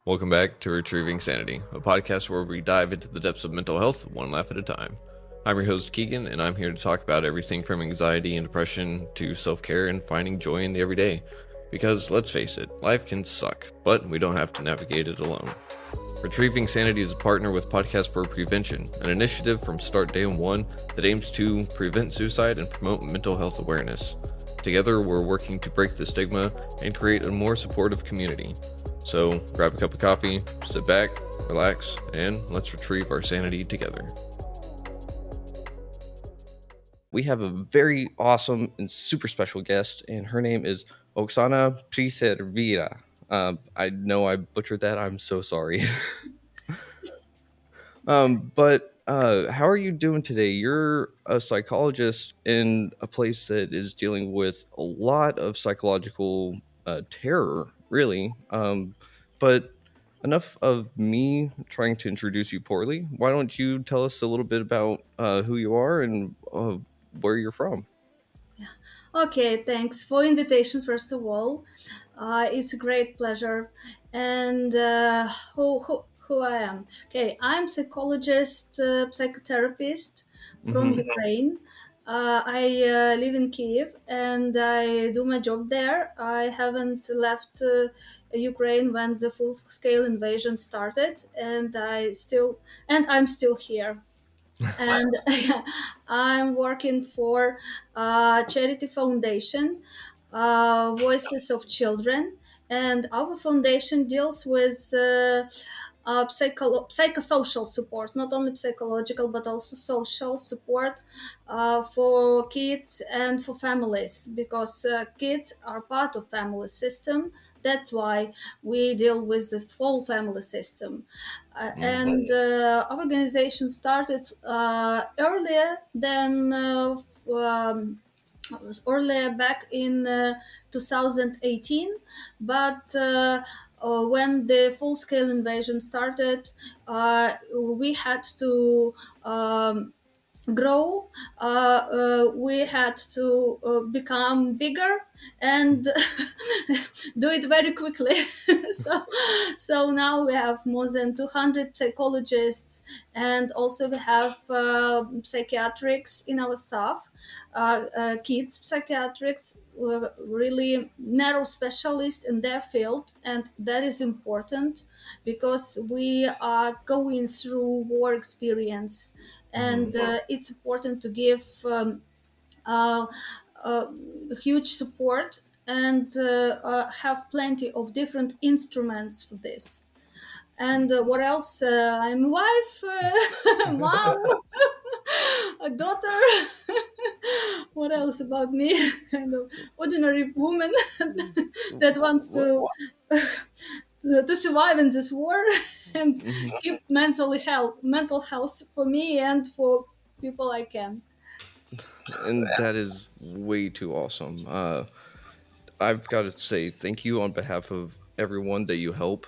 Welcome back to Retrieving Sanity, a podcast where we dive into the depths of mental health one laugh at a time. I'm your host, Keegan, and I'm here to talk about everything from anxiety and depression to self care and finding joy in the everyday. Because let's face it, life can suck, but we don't have to navigate it alone. Retrieving Sanity is a partner with Podcast for Prevention, an initiative from Start Day One that aims to prevent suicide and promote mental health awareness. Together, we're working to break the stigma and create a more supportive community. So, grab a cup of coffee, sit back, relax, and let's retrieve our sanity together. We have a very awesome and super special guest, and her name is Oksana Priservira. I know I butchered that. I'm so sorry. But how are you doing today? You're a psychologist in a place that is dealing with a lot of psychological terror, really. But enough of me trying to introduce you poorly. Why don't you tell us a little bit about who you are and where you're from? Okay, thanks for invitation. First of all, it's a great pleasure. And who I am? Okay, I'm psychologist, psychotherapist from Hmm. Ukraine. I live in Kiev and I do my job there. I haven't left Ukraine when the full-scale invasion started, and I'm still here. And I'm working for a charity foundation, Voiceless of Children, and our foundation deals with psychosocial support, not only psychological but also social support for kids and for families, because kids are part of family system. That's why we deal with the full family system. And Our organization started earlier than was earlier back in 2018, but when the full-scale invasion started, we had to grow. We had to become bigger and do it very quickly. so, so now we have more than 200 psychologists, and also we have psychiatrics in our staff, kids psychiatrics, really narrow specialists in their field, and that is important because we are going through war experience, Hmm. and it's important to give uh, uh, huge support and have plenty of different instruments for this. And what else? I'm a wife, mom, a daughter. What else about me? Kind of ordinary woman that wants to Well, to survive in this war and mhm. keep mental health for me and for people I can. And that is way too awesome. I've got to say thank you on behalf of everyone that you help,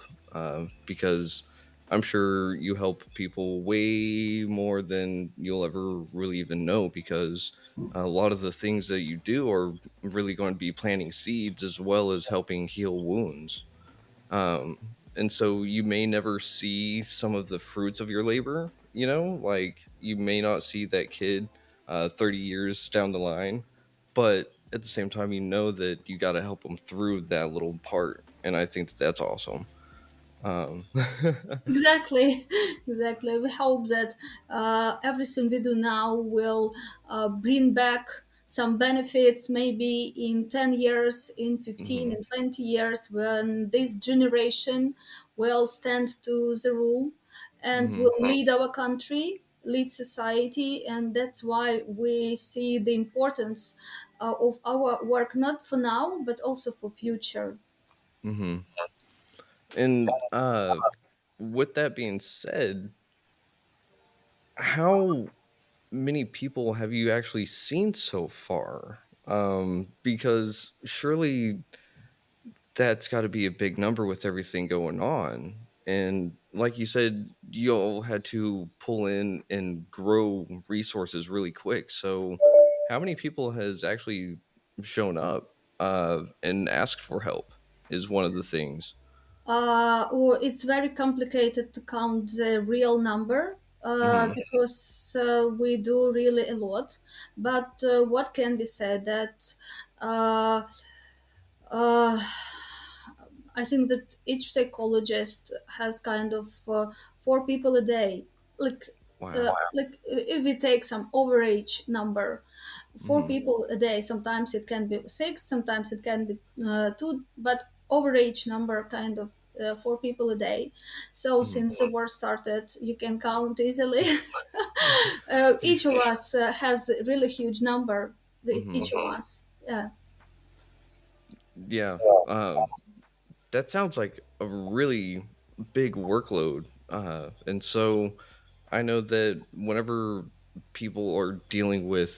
because I'm sure you help people way more than you'll ever really even know. Because a lot of the things that you do are really going to be planting seeds as well as helping heal wounds. And so you may never see some of the fruits of your labor. Like you may not see that kid 30 years down the line, but at the same time, you know that you got to help them through that little part. And I think that that's awesome. Um, Exactly, exactly. We hope that everything we do now will bring back some benefits, maybe in 10 years, in 15, mhm, in 20 years, when this generation will stand to the rule and mhm, will lead our country, lead society. And that's why we see the importance of our work, not for now, but also for future. mhm. And with that being said, how many people have you actually seen so far? Because surely that's got to be a big number with everything going on. And like you said, you all had to pull in and grow resources really quick. So, how many people has actually shown up and asked for help? Is one of the things. or it's very complicated to count the real number, Hmm. because we do really a lot. But what can we say that uh, uh, I think that each psychologist has kind of 4 people a day. Like, Wow. if we take some average number, four Hmm. people a day. Sometimes it can be six, sometimes it can be two, but average number kind of 4 people a day. So Hmm. since the war started, you can count easily. Each of us has a really huge number. Hmm. Each of us, yeah. Yeah. That sounds like a really big workload. And so I know that whenever people are dealing with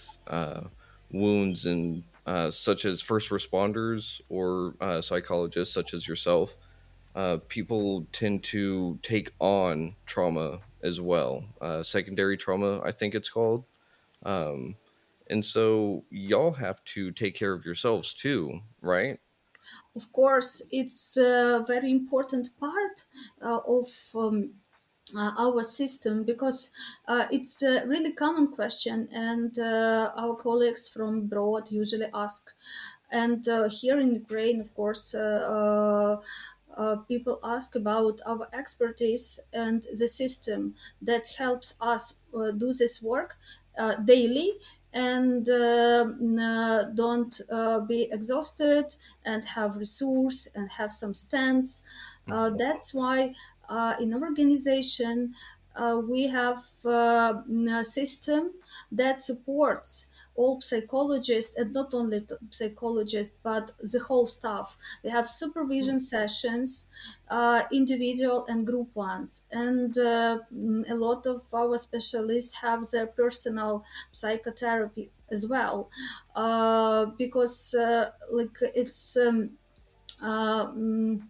wounds and such as first responders or psychologists such as yourself, people tend to take on trauma as well. Secondary trauma, I think it's called. Um, and so y'all have to take care of yourselves too, right? Of course, it's a very important part of our system, because it's a really common question, and our colleagues from abroad usually ask. And here in Ukraine, of course, people ask about our expertise and the system that helps us do this work daily, and don't be exhausted, and have resource and have some stance. Hmm. That's why in our organization we have a system that supports all psychologists, and not only psychologists but the whole staff. We have supervision sessions, individual and group ones, and a lot of our specialists have their personal psychotherapy as well, because like it's uh, mm,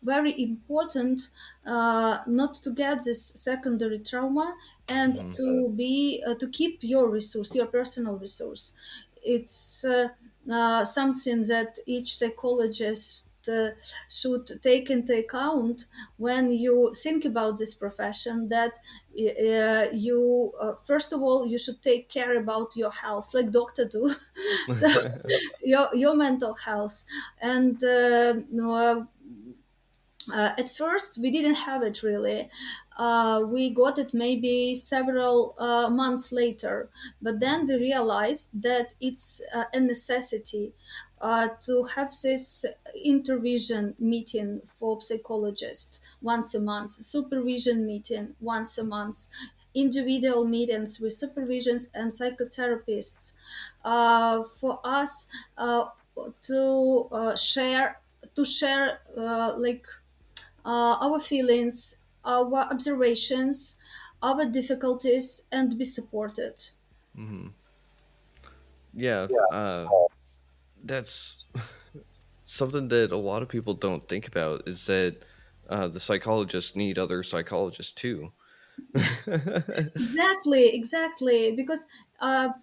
very important not to get this secondary trauma, and Hmm. to keep your resource, your personal resource. It's something that each psychologist should take into account when you think about this profession, that you first of all you should take care about your health like doctor do. So your mental health. And no, at first we didn't have it really. We got it maybe several months later, but then we realized that it's a necessity to have this intervision meeting for psychologists once a month, supervision meeting once a month, individual meetings with supervisions and psychotherapists, for us to share like our feelings, our observations, our difficulties, and be supported. Hmm. Yeah. That's something that a lot of people don't think about is that the psychologists need other psychologists too. Exactly, exactly, because you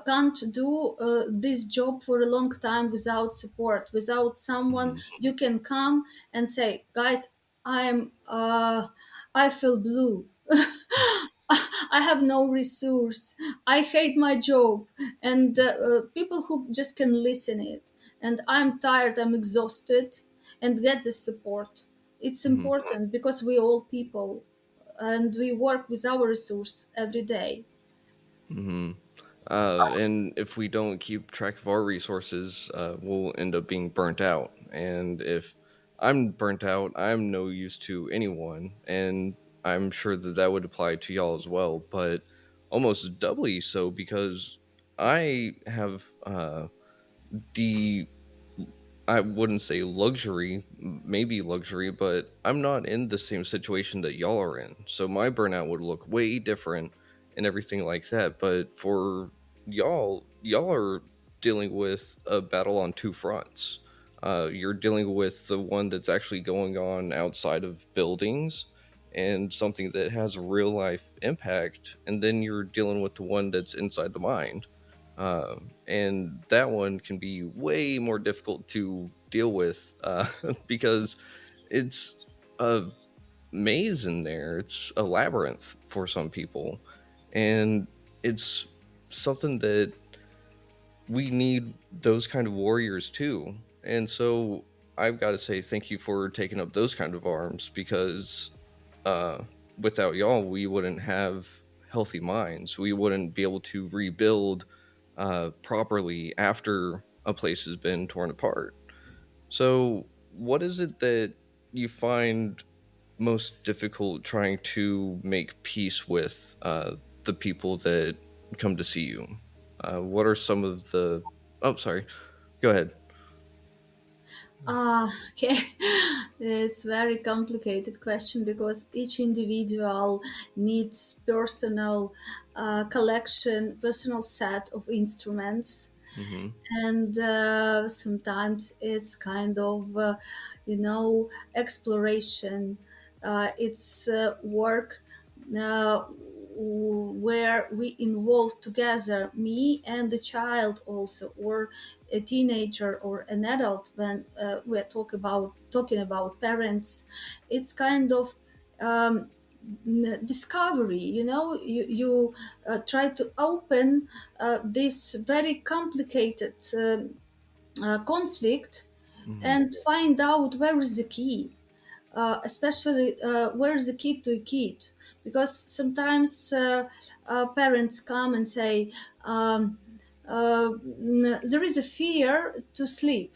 can't do this job for a long time without support, without someone Hmm. you can come and say, guys, I feel blue. I have no resource. I hate my job, and people who just can listen it. And I'm tired. I'm exhausted, and get the support. It's Hmm. important because we all people, and we work with our resource every day. Hmm. And if we don't keep track of our resources, we'll end up being burnt out. And if I'm burnt out, I'm no use to anyone. And I'm sure that that would apply to y'all as well, but almost doubly so because I have the I wouldn't say luxury, maybe luxury, but I'm not in the same situation that y'all are in. So my burnout would look way different and everything like that. But for y'all are dealing with a battle on two fronts. You're dealing with the one that's actually going on outside of buildings and something that has a real life impact. And then you're dealing with the one that's inside the mind, and that one can be way more difficult to deal with, because it's a maze in there. It's a labyrinth for some people, and it's something that we need those kind of warriors too. And so I've got to say thank you for taking up those kind of arms, because uh, without y'all, we wouldn't have healthy minds. We wouldn't be able to rebuild properly after a place has been torn apart. So, what is it that you find most difficult trying to make peace with the people that come to see you? What are some of the? Oh, sorry. Go ahead. Okay, it's very complicated question because each individual needs personal collection, personal set of instruments, Mm-hmm. and sometimes it's kind of exploration. It's work uh, where we involve together me and the child also, or a teenager or an adult. When we're talking about parents, it's kind of discovery. You try to open this very complicated conflict Mm-hmm. and find out where is the key, especially where is the key to a kid, because sometimes parents come and say, there is a fear to sleep.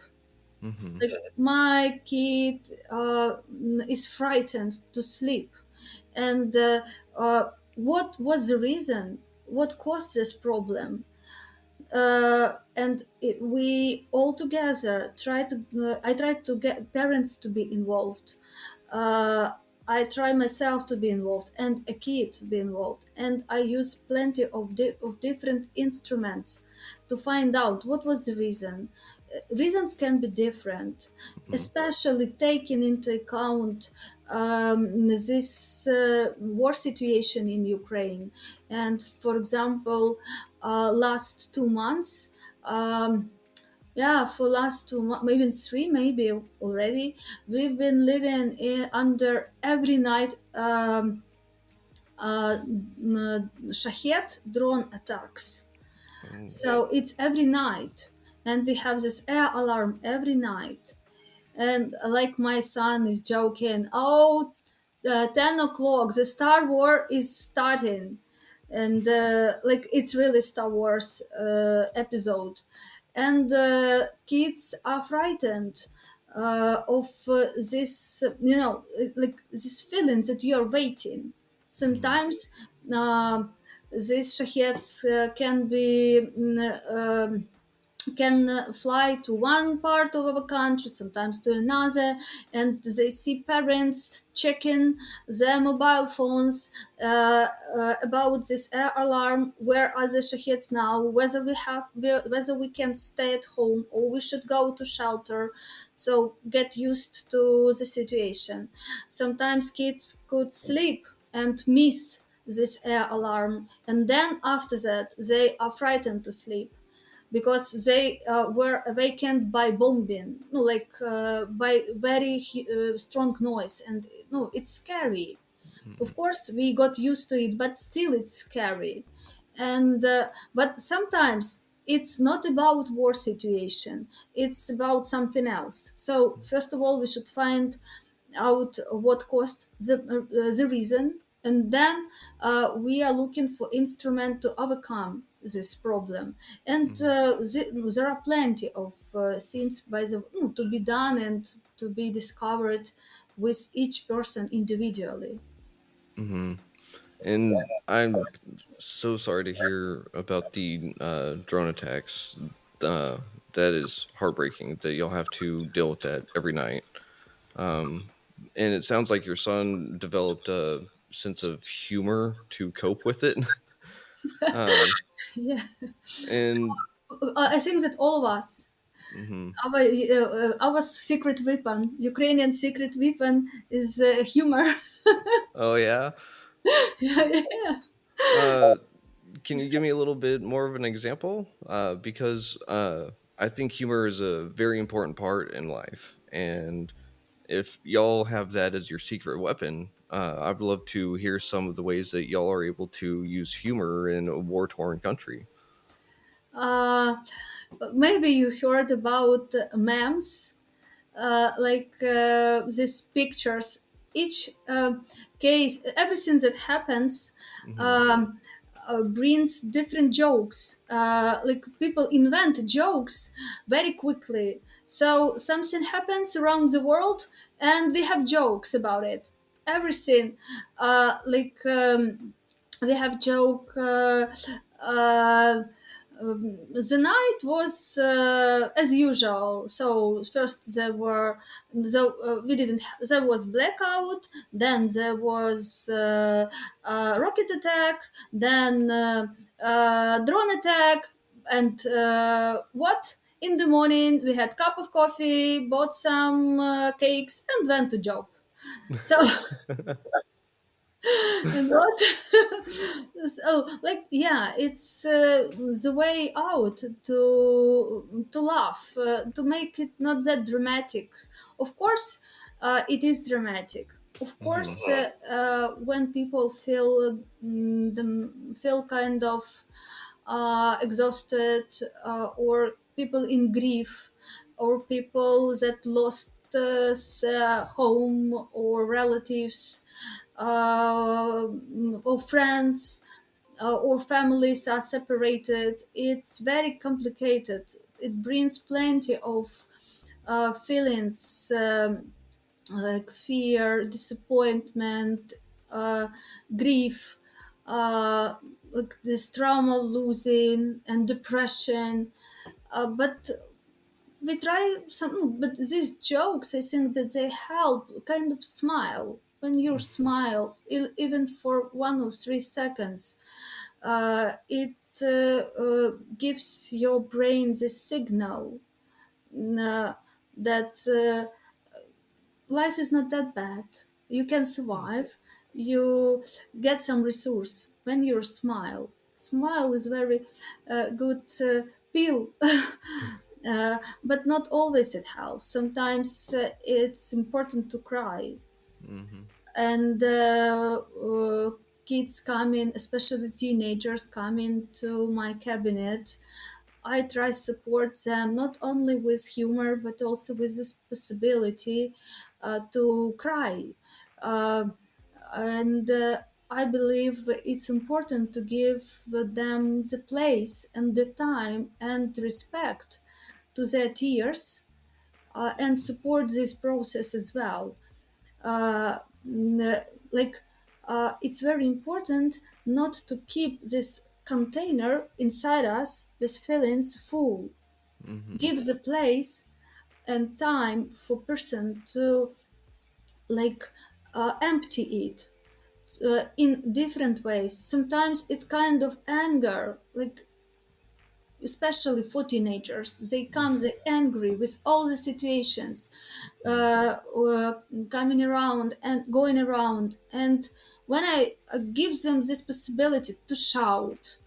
Mm-hmm. Like, my kid is frightened to sleep, and what was the reason, what caused this problem? We all together try to I try to get parents to be involved. uh, I try myself to be involved and a kid to be involved, and I use plenty of different instruments to find out what was the reason. Reasons can be different, Mm-hmm. especially taking into account this war situation in Ukraine. And for example, last 2 months, yeah, for last 2 months, maybe three, maybe already, we've been living under every night Shahed drone attacks. Oh. So it's every night, and we have this air alarm every night. And like my son is joking, oh, 10 o'clock, the Star War is starting. And like it's really Star Wars episode. And kids are frightened of this, like this feelings that you're waiting. Mm-hmm. Sometimes these shaheds can be can fly to one part of our country, sometimes to another, and they see parents checking their mobile phones about this air alarm. Where are the shaheds now? Whether we can stay at home or we should go to shelter. So get used to the situation. Sometimes kids could sleep and miss this air alarm, and then after that they are frightened to sleep because they were awakened by bombing, no, like by very strong noise, and no, it's scary. Mm-hmm. Of course, we got used to it, but still, it's scary. And but sometimes it's not about war situation; it's about something else. So first of all, we should find out what caused the reason, and then we are looking for instrument to overcome this problem. And Mm-hmm. there are plenty of things to be done and to be discovered with each person individually. Mm-hmm. And I'm so sorry to hear about the drone attacks. Uh, that is heartbreaking that you'll have to deal with that every night. Um, and it sounds like your son developed a sense of humor to cope with it. um, Yeah, and I think that all of us, mhm. our secret weapon, Ukrainian secret weapon, is humor. Oh yeah. Yeah. Uh, can you give me a little bit more of an example? Because I think humor is a very important part in life, and if y'all have that as your secret weapon, I'd love to hear some of the ways that y'all are able to use humor in a war torn country. Uh, Maybe you heard about memes, these pictures. Each case, everything that happens Hmm. um, brings different jokes. Like people invent jokes very quickly. So something happens around the world, and we have jokes about it. Everything, we have joke. The night was as usual. So first we didn't. There was blackout. Then there was rocket attack. Then drone attack. And what? In the morning, we had cup of coffee, bought some cakes, and went to job. So and what? So like yeah, it's the way out to laugh, to make it not that dramatic. Of course it is dramatic. Of course when people feel kind of exhausted, or people in grief, or people that lost home or relatives, or friends, or families are separated. It's very complicated. It brings plenty of feelings, like fear, disappointment, uh, grief, uh, like this trauma of losing and depression. But we try some, but these jokes, I think that they help kind of smile. When you smile, even for 1 or 3 seconds, it gives your brain this signal uh, that life is not that bad. You can survive. You get some resource when you smile. Smile is very good pill, but not always it helps. Sometimes it's important to cry, Hmm. and kids come in, especially teenagers come into my cabinet. I try support them not only with humor but also with this possibility to cry. Uh, and I believe it's important to give them the place and the time and respect to their tears, and support this process as well. uh, n- like it's very important not to keep this container inside us with feelings full. Hmm. Give the place and time for person to like empty it in different ways. Sometimes it's kind of anger, like especially for teenagers. They come, they angry with all the situations, coming around and going around. And when I give them this possibility to shout,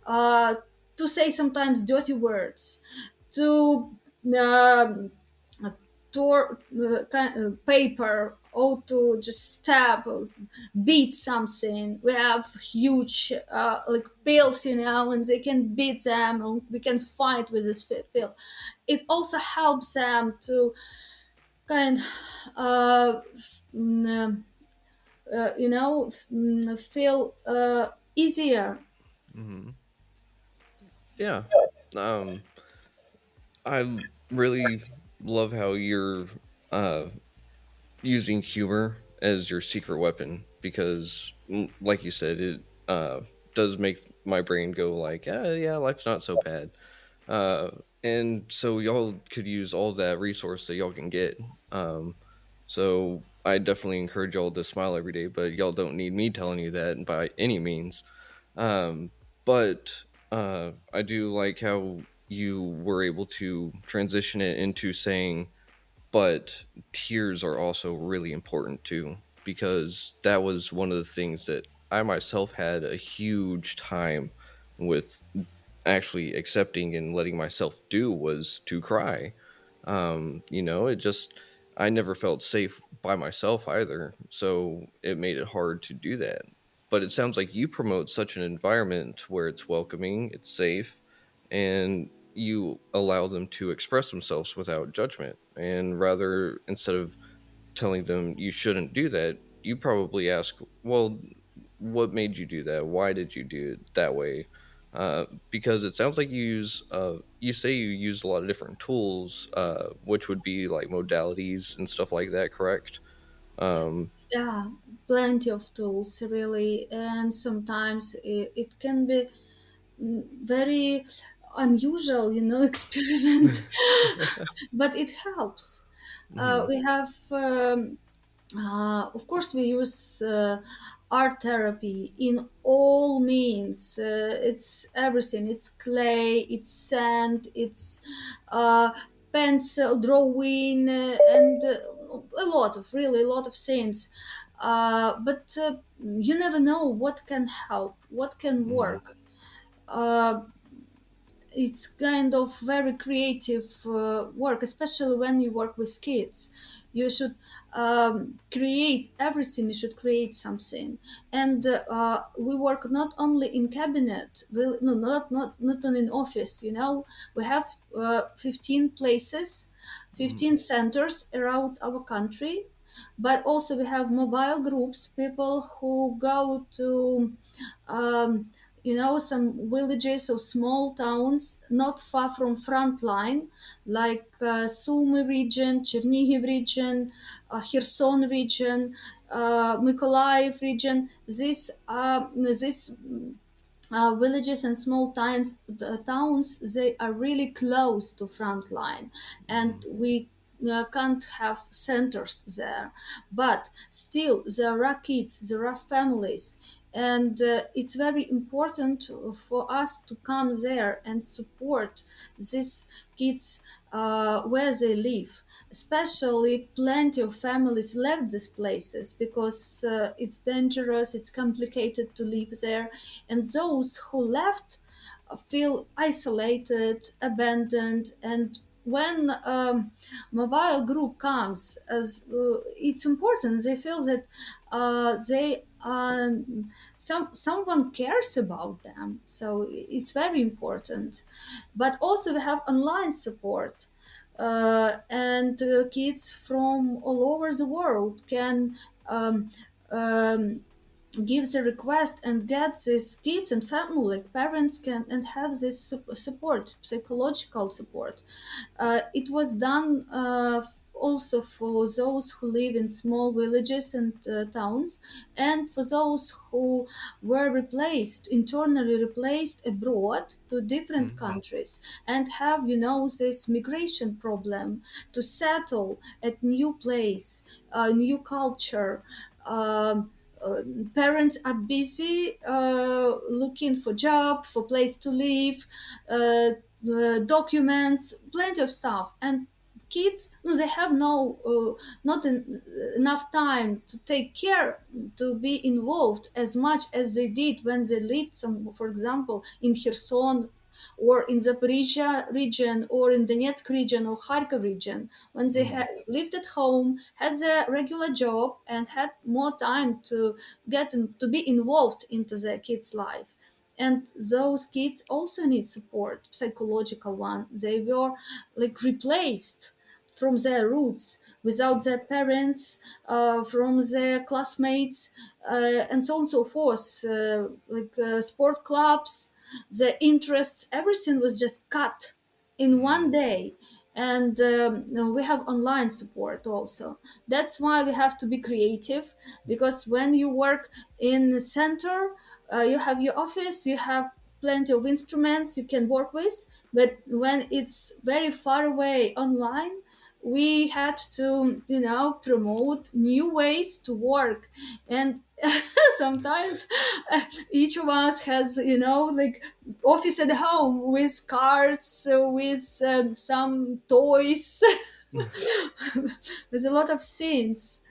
uh, to say sometimes dirty words, to um, tore paper, or to just stab or beat something. We have huge like pills, and they can beat them, or we can fight with this pill. It also helps them to kind mm, feel easier. Hmm. Yeah. Um, I really love how you're uh, using humor as your secret weapon because, like you said, it does make my brain go like, yeah, life's not so bad. Uh, and so y'all could use all that resource that y'all can get. Um, so I definitely encourage y'all to smile every day, but y'all don't need me telling you that by any means. Um, but I do like how you were able to transition it into saying, but tears are also really important too, because that was one of the things that I myself had a huge time with actually accepting and letting myself do was to cry. It just, I never felt safe by myself either. So it made it hard to do that. But it sounds like you promote such an environment where it's welcoming, it's safe, and you allow them to express themselves without judgment. And rather, instead of telling them you shouldn't do that, you probably ask, well, what made you do that? Why did you do it that way? Because it sounds like you say you use a lot of different tools, which would be like modalities and stuff like that, correct? Um, Yeah, plenty of tools really, and sometimes it can be very unusual, experiment, but it helps. mhm, We have of course, we use art therapy in all means. It's everything. It's clay, it's sand, it's uh, pencil drawing, and a lot of things. But you never know what can help, what can mhm, work. Uh, it's kind of very creative work, especially when you work with kids. You should create everything. You should create something, and we work not only in cabinet, really, no, not only in office. We have 15 places, mhm, 15 centers around our country, but also we have mobile groups, people who go to um, some villages or small towns not far from front line, like Sumy region, Chernihiv region, Kherson region, Mykolaiv region. These villages and small towns, they are really close to front line, and mhm, we can't have centers there, but still there are kids, there are families, and it's very important for us to come there and support these kids where they live. Especially, plenty of families left these places because it's dangerous, it's complicated to live there, and those who left feel isolated, abandoned, and when mobile group comes, as it's important, they feel that they someone cares about them. So it's very important. But also we have online support, and kids from all over the world can um, um, give the request and get these kids and family, like parents can and have this support, psychological support. It was done also for those who live in small villages and towns, and for those who were replaced, internally replaced abroad to different mhm, countries, and have this migration problem to settle at new place, new culture. um, uh, Parents are busy looking for job, for place to live, documents, plenty of stuff, and kids, no, they have not enough time to take care, to be involved as much as they did when they lived some, for example, in Kherson, or in Zaporizhia region, or in Donetsk region, or Kharkov region, when they mhm, had lived at home, had their regular job, and had more time to to be involved into their kids' life. And those kids also need support, psychological one. They were like replaced from their roots, without their parents, from their classmates, and so on and so forth, sport clubs, their interests, everything was just cut in one mhm, day. And we have online support also. That's why we have to be creative, because when you work in the center, you have your office, you have plenty of instruments you can work with, but when it's very far away online, we had to promote new ways to work. And sometimes each of us has like office at home with cards, with some toys, with a lot of things,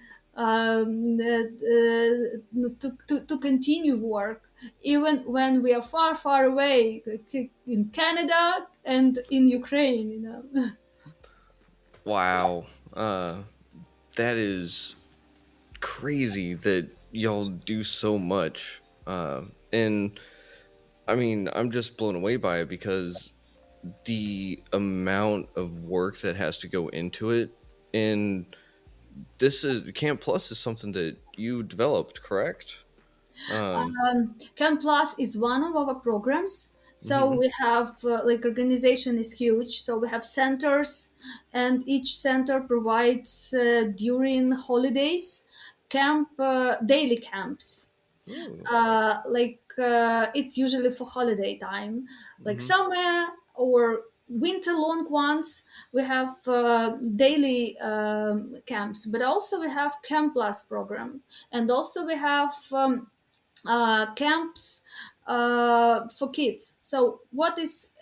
to continue work. even when we are far, far away, like in Canada and in Ukraine, you know. Wow. That is crazy that y'all do so much. And I mean, I'm just blown away by it because the amount of work that has to go into it. And this is Camp Plus is something that you developed, correct? Um, Camp Plus is one of our programs. So mhm. we have like organization is huge. So we have centers, and each center provides during holidays daily camps. Ooh, It's usually for holiday time, like mhm, summer or winter long ones. We have daily camps, but also we have Camp Plus program, and also we have camps for kids. So what is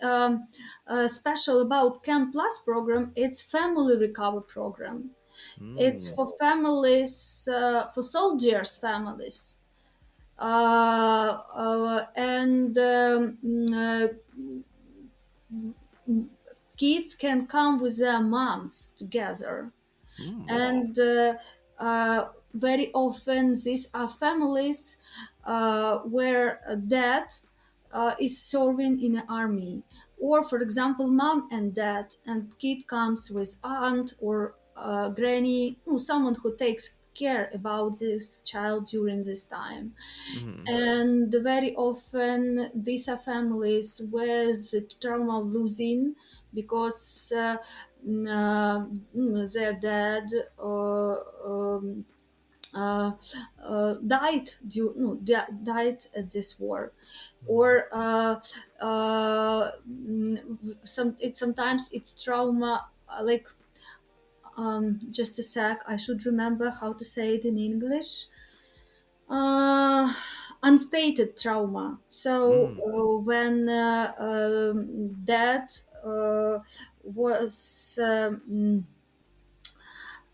special about Camp Plus program? It's family recovery program. It's mm, for families, for soldiers families, and kids can come with their moms together. mm, And very often these are families where a dad is serving in the army, or for example mom and dad, and kid comes with aunt or granny, someone who takes care about this child during this time. mhm, And very often these are families with trauma of losing, because their dad um, uh, died at this war, mhm. or sometimes it's trauma, just a sec, I should remember how to say it in English. uh, Unstated trauma. So Mm, when dad was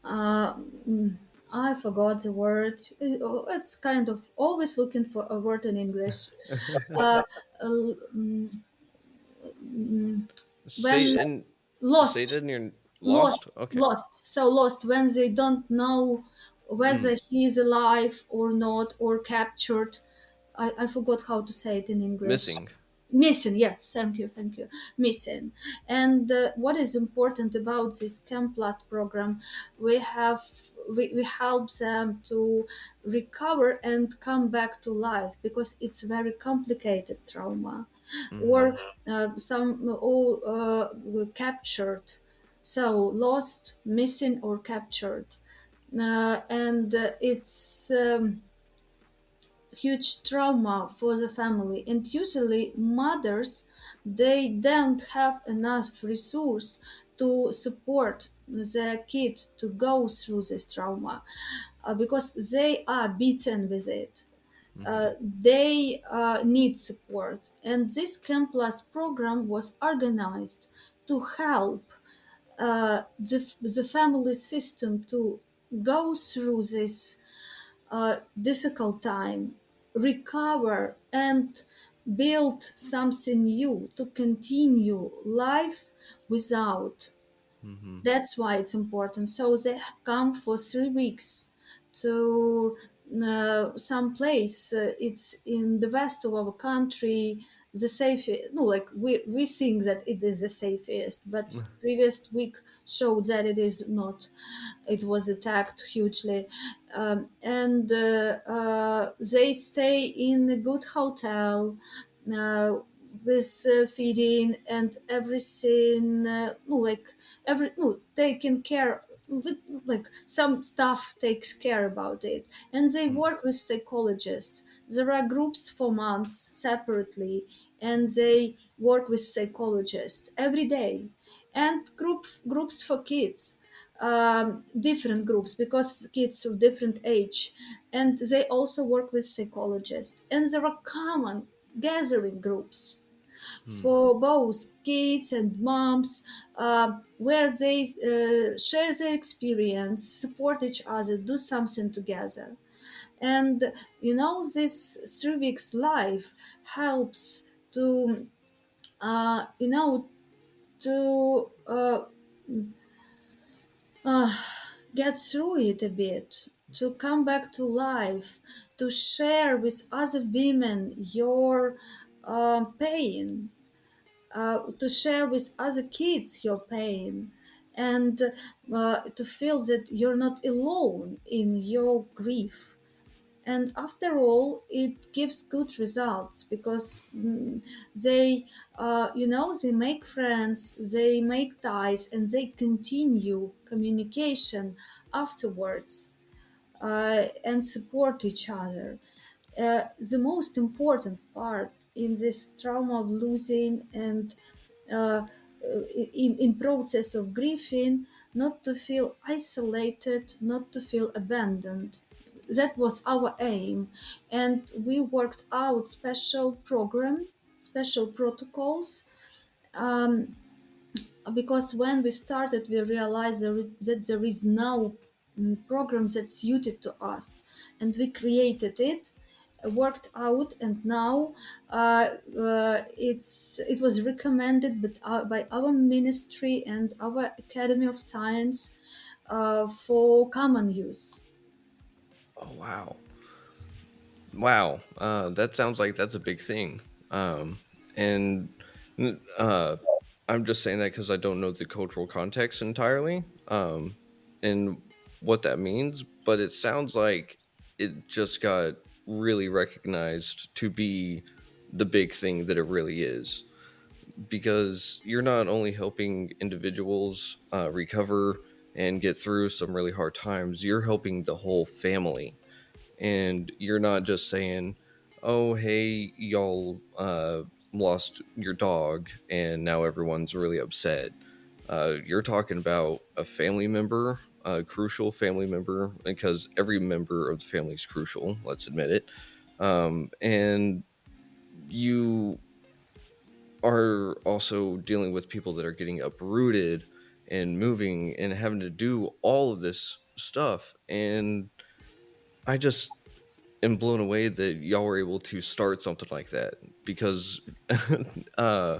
uh, mm, I forgot the word. It's kind of always looking for a word in English. Uh, uh, mm, when say lost, that in your lost, lost. Okay. lost when they don't know Mm, whether he is alive or not, or captured. I forgot how to say it in English. missing. Missing, yes, thank you. Missing. And what is important about this Camp Plus program, we help them to recover and come back to life, because it's very complicated trauma, or Mhm, some all were captured, so lost, missing, or captured. And it's huge trauma for the family, and usually mothers, they don't have enough resource to support their kid to go through this trauma, because they are beaten with it. mhm, They need support, and this Camp Plus program was organized to help the family system to go through this difficult time, recover, and build something new to continue life without. mhm, That's why it's important. So they come for 3 weeks to some place. It's in the west of our country, the safest. No, like we think that it is the safest, but previous week showed that it is not. It was attacked hugely, and they stay in a good hotel. Uh, with feeding and everything, no, like every no taking care with, like some staff takes care about it, and they mm, work with psychologists. There are groups for moms separately, and they work with psychologists every day, and groups for kids, different groups, because kids of different age, and they also work with psychologists, and there are common gathering groups mm, for both kids and moms, where they share their experience, support each other, do something together. And this 3 weeks life helps to to get through it a bit, to come back to life, to share with other women your pain, to share with other kids your pain, and to feel that you're not alone in your grief. And after all, it gives good results because they make friends, they make ties, and they continue communication afterwards, and support each other. The most important part in this trauma of losing and uh, in process of grieving, not to feel isolated, not to feel abandoned. That was our aim, and we worked out special program, special protocols, um, because when we started we realized that there is no program that's suited to us, and we created it, worked out, and now it was recommended by our ministry and our Academy of Science for common use. Oh wow. Wow, that sounds like that's a big thing. And uh, I'm just saying that because I don't know the cultural context entirely, and what that means. But it sounds like it just got really recognized to be the big thing that it really is. Because you're not only helping individuals recover and get through some really hard times, you're helping the whole family, and you're not just saying, "Oh, hey, y'all lost your dog, and now everyone's really upset." You're talking about a family member, a crucial family member, because every member of the family is crucial. Let's admit it. And you are also dealing with people that are getting uprooted and moving and having to do all of this stuff. And I just am blown away that y'all were able to start something like that, because uh,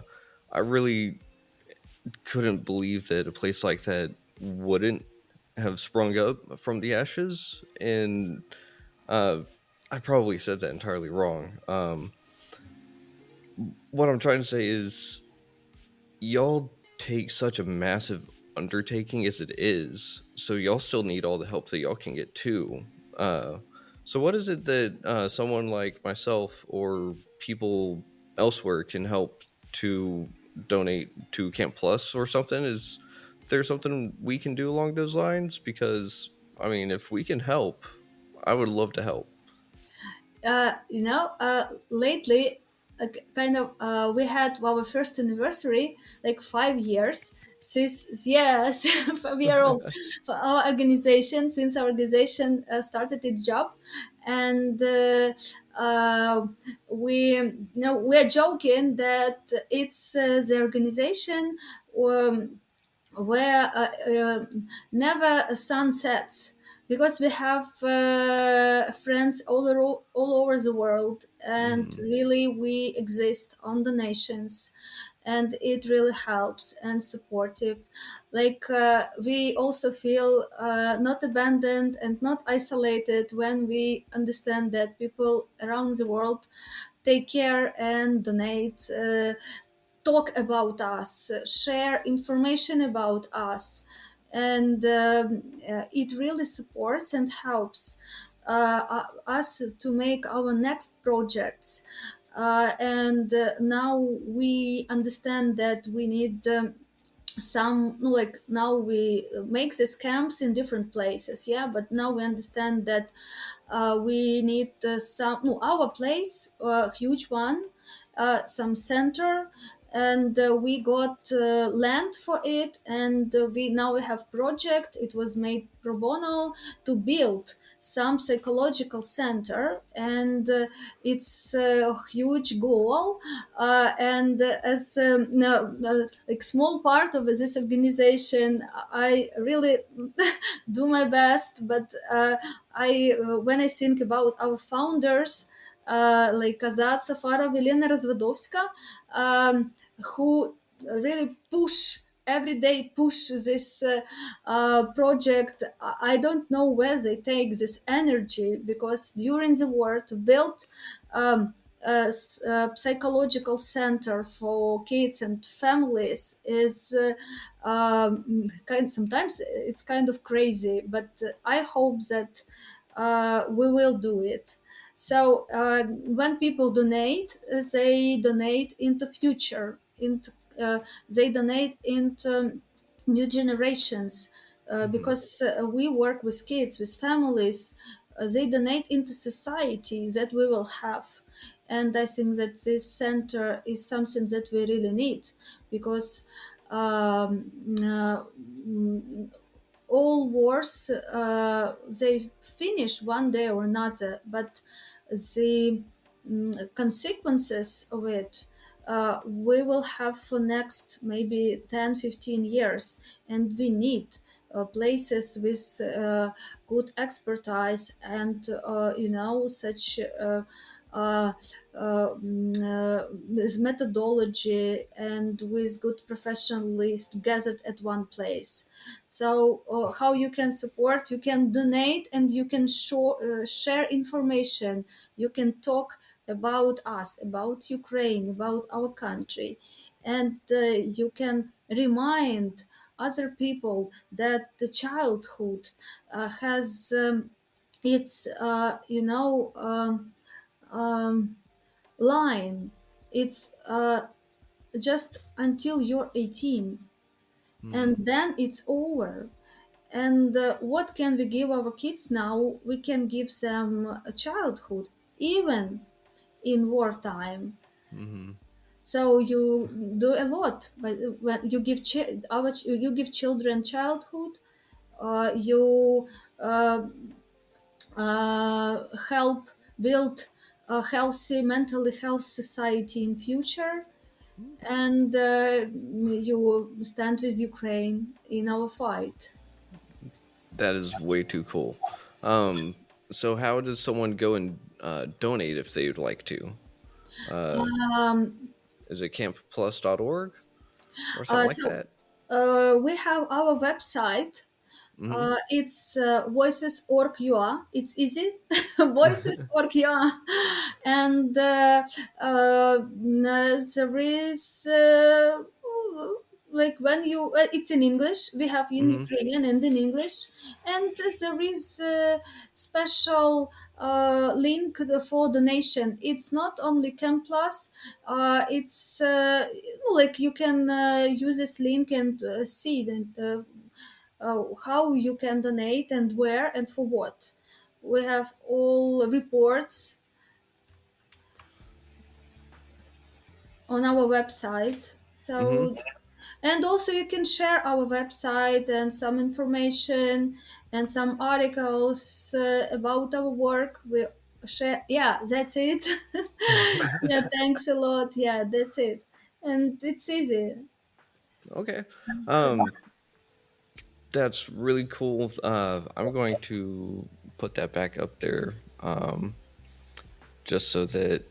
I really couldn't believe that a place like that wouldn't have sprung up from the ashes. And uh, I probably said that entirely wrong. What I'm trying to say is, y'all take such a massive undertaking as it is, so y'all still need all the help that y'all can get too. Uh, so what is it that someone like myself or people elsewhere can help to donate to Camp Plus or something? Is there something we can do along those lines? Because I mean, if we can help, I would love to help. Lately, kind of, we had our first anniversary, like 5 years. Since yes, 5 year old for our organization, since our organization started its job, and we are joking that it's the organization. Where never a sun sets, because we have friends all over the world, and Mhm. really we exist on donations, and it really helps and supportive. Like we also feel not abandoned and not isolated when we understand that people around the world take care and donate, talk about us, share information about us, and it really supports and helps us to make our next projects. And now we understand that we need. Some, like, now we make these camps in different places, yeah, but now we understand that we need some, no, our place, a huge one, some center, and we got land for it, and we have project. It was made pro bono to build some psychological center, and it's a huge goal. And as no, like small part of this organization, I really do my best. But I when I think about our founders, like Kazat Safarov, Elena Razvadovska, who really push this project. I don't know where they take this energy, because during the war to build a psychological center for kids and families is sometimes it's kind of crazy, but I hope that we will do it. So when people donate, they donate into future, into they donate into new generations, Hmm. because we work with kids, with families. They donate into society that we will have, and I think that this center is something that we really need, because um, uh, all wars they finish one day or another, but the consequences of it we will have for next maybe 10-15 years, and we need places with good expertise and such uh, with methodology and with good professionalists gathered at one place. So how you can support? You can donate, and you can share information. You can talk about us, about Ukraine, about our country, and you can remind other people that the childhood has its line. It's just until you're 18, and Hmm. then it's over. And what can we give our kids now? We can give them a childhood, even in wartime. Hmm. So you do a lot, but when you give you give children childhood, you uh, help build a healthy, mentally health society in future, and you stand with Ukraine in our fight. That is way too cool. Um, so how does someone go and donate if they'd like to? Uh, Um, is it campplus.org or something like so that? we have our website. Hmm. It's voices.org.ua. It's easy. Voices.org.ua. And there is like when you it's in English. We have in Hmm. Ukrainian and in English, and there is a special link for donation. It's not only Camp Plus. It's like you can use this link and see how you can donate and where and for what. We have all reports on our website. Hmm. So, and also you can share our website and some information and some articles about our work. We share. Yeah, that's it. Yeah, thanks a lot. Yeah, that's it. And it's easy. Okay. Um, that's really cool. I'm going to put that back up there, just so that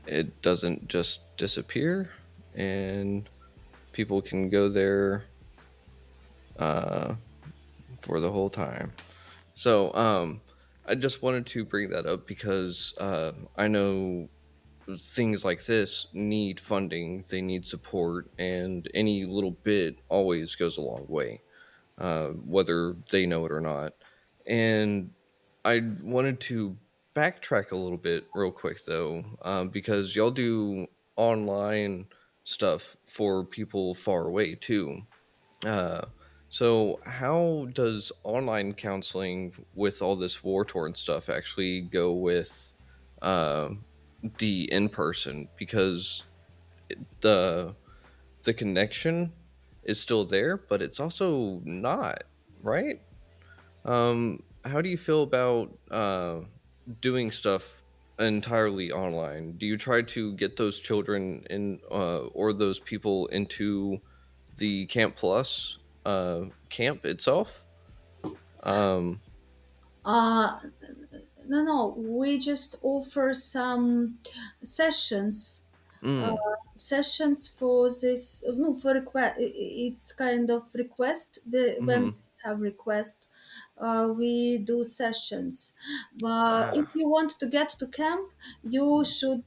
it doesn't just disappear and people can go there uh, for the whole time. So, I just wanted to bring that up because I know things like this need funding, they need support, and any little bit always goes a long way, whether they know it or not. And I wanted to backtrack a little bit real quick though, because y'all do online stuff for people far away too. Uh, so how does online counseling with all this war torn stuff actually go with uh, the in person? Because the the connection is still there, but it's also not, right? How do you feel about doing stuff entirely online? Do you try to get those children in or those people into the Camp Plus camp itself? Um, Uh, no, no, we just offer some sessions, uh, mm, sessions for this. No, for request. It's kind of request. When mm-hmm. they have request, we do sessions. But if Ah, you want to get to camp, you should.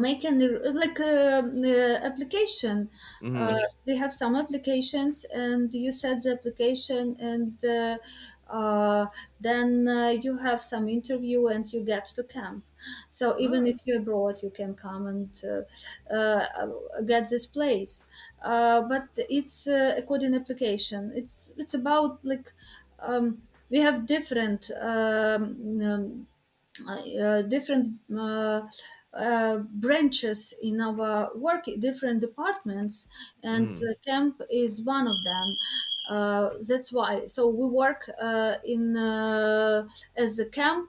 Make an like application. mm-hmm. We have some applications, and you set the application, and then you have some interview, and you get to camp. So even Ah, if you're abroad, you can come and get this place. But it's a coding application. It's about like we have different different branches in our work, different departments, and mm, camp is one of them. That's why. So we work in as a camping.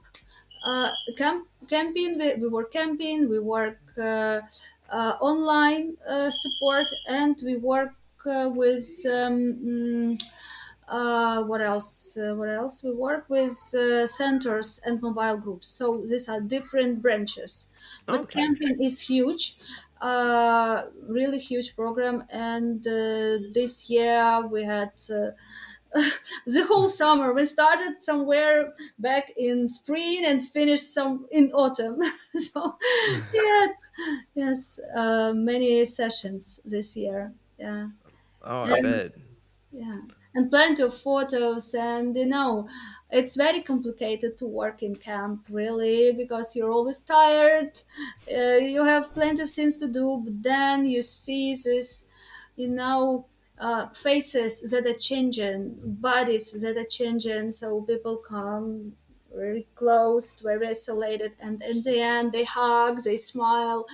We work camping. We work online support, and we work with. What else? What else? We work with centers and mobile groups. So these are different branches. But okay. camping is huge, really huge program. And this year we had the whole summer. We started somewhere back in spring and finished some in autumn. So yeah, yes, many sessions this year. Yeah. Oh, I And bet. yeah, and plenty of photos, and it's very complicated to work in camp, really, because you're always tired. You have plenty of things to do, but then you see this, you know, faces that are changing, bodies that are changing. So people come very close, very isolated, and in the end, they hug, they smile,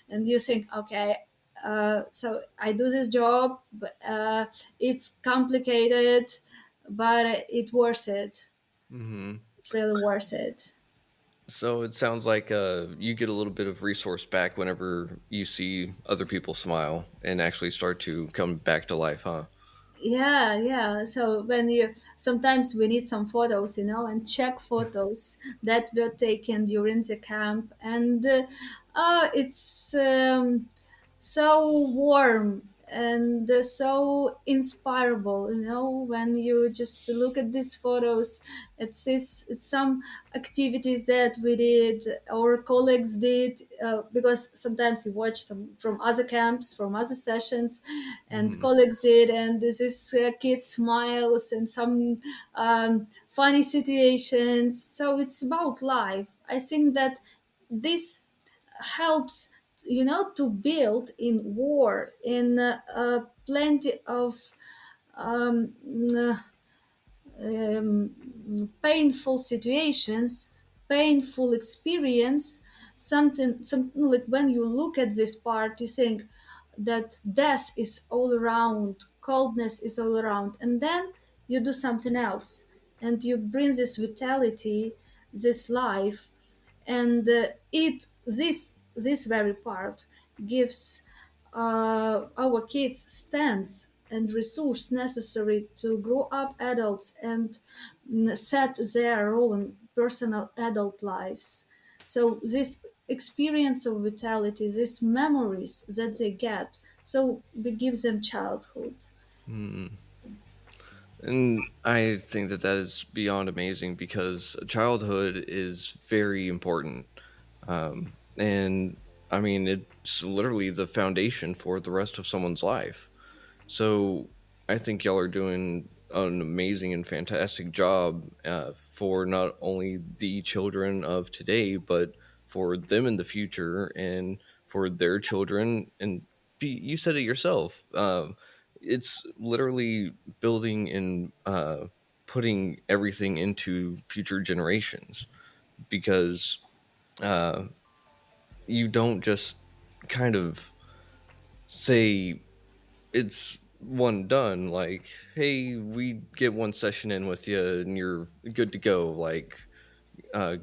and you think, okay. So I do this job, but it's complicated, but it's worth it. Hmm. It's really worth it. So it sounds like you get a little bit of resource back whenever you see other people smile and actually start to come back to life, huh? Yeah, yeah. So when you sometimes we need some photos, and check photos that were taken during the camp, and it's so warm and so inspirable, when you just look at these photos. It's some activities that we did, our colleagues did, because sometimes you watch some from other camps, from other sessions, and Hmm. colleagues did, and this is kid smiles and some funny situations. So it's about life. I think that this helps, to build in war, in plenty of um, painful situations, painful experience, something like when you look at this part, you think that death is all around, coldness is all around, and then you do something else, and you bring this vitality, this life, and this very part gives our kids stands and resource necessary to grow up adults and set their own personal adult lives. So this experience of vitality, these memories that they get, so they give them childhood. Hmm. And I think that that is beyond amazing because childhood is very important. And I mean, it's literally the foundation for the rest of someone's life. So I think y'all are doing an amazing and fantastic job for not only the children of today, but for them in the future and for their children. And you said it yourself. It's literally building and putting everything into future generations because uh, you don't just kind of say it's one done. Like, hey, we get one session in with you and you're good to go. Like,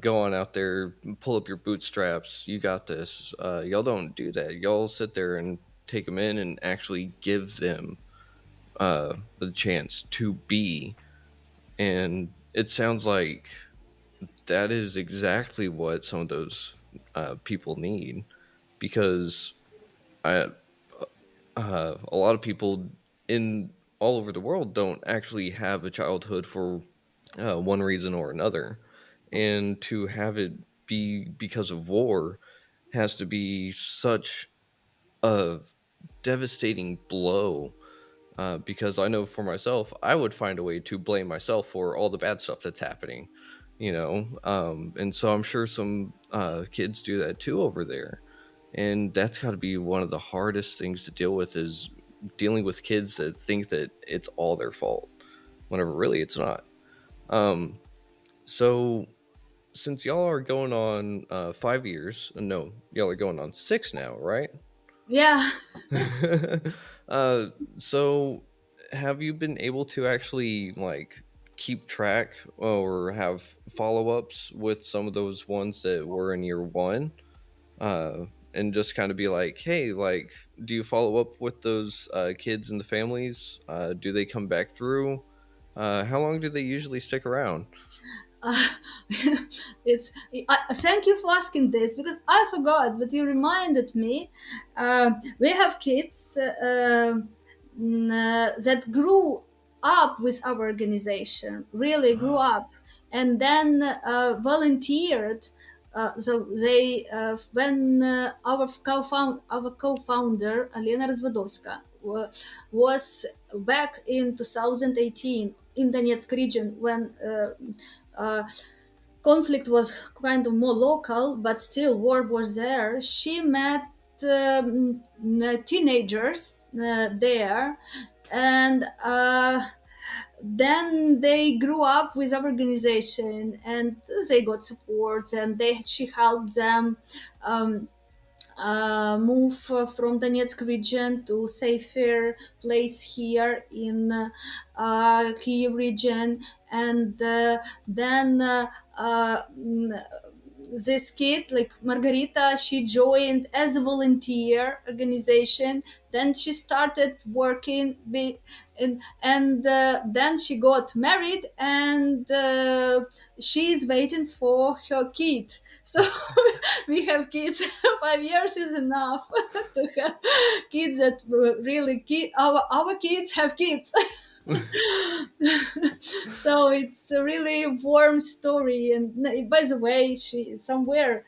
go on out there, pull up your bootstraps. You got this. Y'all don't do that. Y'all sit there and take them in and actually give them the chance to be. And it sounds like that is exactly what some of those people need, because I, a lot of people in all over the world don't actually have a childhood for one reason or another, and to have it be because of war has to be such a devastating blow. Because I know for myself, I would find a way to blame myself for all the bad stuff that's happening, and so I'm sure some kids do that too over there, and that's got to be one of the hardest things to deal with, is dealing with kids that think that it's all their fault whenever really it's not. Um so since y'all are going on 5 years, no, y'all are going on six now, right? Yeah. uh so have you been able to actually like keep track or have follow-ups with some of those ones that were in year one, uh, and just kind of be like, hey, like, do you follow up with those kids and the families? Do they come back through? How long do they usually stick around? uh, it's thank you for asking this, because I forgot, but you reminded me. We have kids that grew up with our organization, really grew up, and then volunteered. So they when our co-founder Alena Razvadovska was back in 2018 in Donetsk region, when uh, conflict was kind of more local, but still war was there. She met teenagers there, and then they grew up with our organization, and they got support, and they she helped them um, move from Donetsk region to safer place here in Kiev region, and then this kid, like Margarita, she joined as a volunteer organization. Then she started working, and then she got married, and she's waiting for her kid. So we have kids. 5 years is enough to have kids that really our kids have kids. So it's a really warm story. And by the way, she somewhere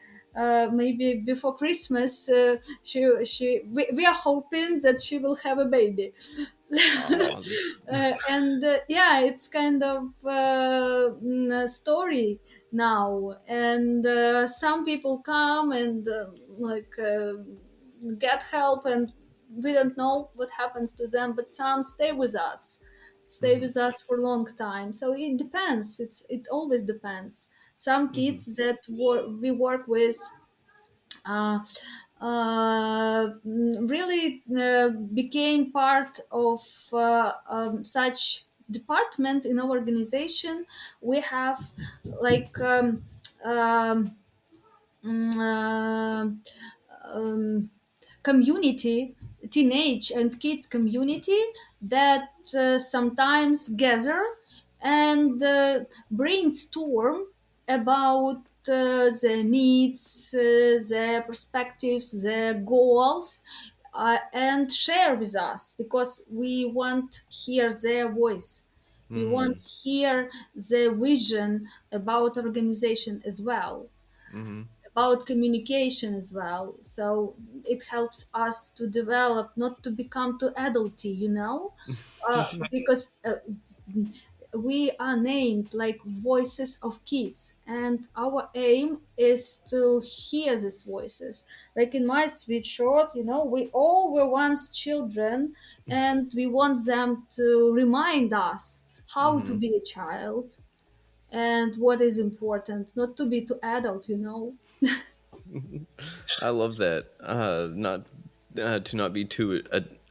maybe before Christmas, we are hoping that she will have a baby. Oh, And yeah, it's kind of a story now. And some people come and get help, and we don't know what happens to them, but some stay hmm with us for a long time. So it depends. It always depends. Some hmm kids that we work with uh, really became part of such department in our organization. We have like um, mm, community, teenage and kids community, that sometimes gather and brainstorm about their needs, their perspectives, their goals, and share with us, because we want to hear their voice. We want hmm to hear their vision about organization as well, hmm about communication as well. So it helps us to develop, not to become too adulty, because we are named like voices of kids, and our aim is to hear these voices. Like in my sweet short, we all were once children, and we want them to remind us how to hmm be a child and what is important, not to be too adult. I love that. Not to not be too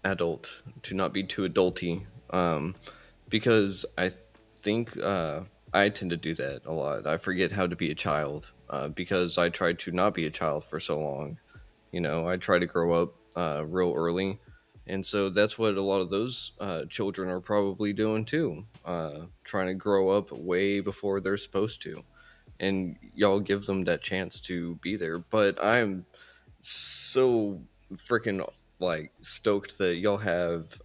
adult, to not be too adulty. Because think I tend to do that a lot. I forget how to be a child because I tried to not be a child for so long. You know, I try to grow up real early. And so that's what a lot of those children are probably doing too, trying to grow up way before they're supposed to. And y'all give them that chance to be there. But I'm so freaking like stoked that y'all have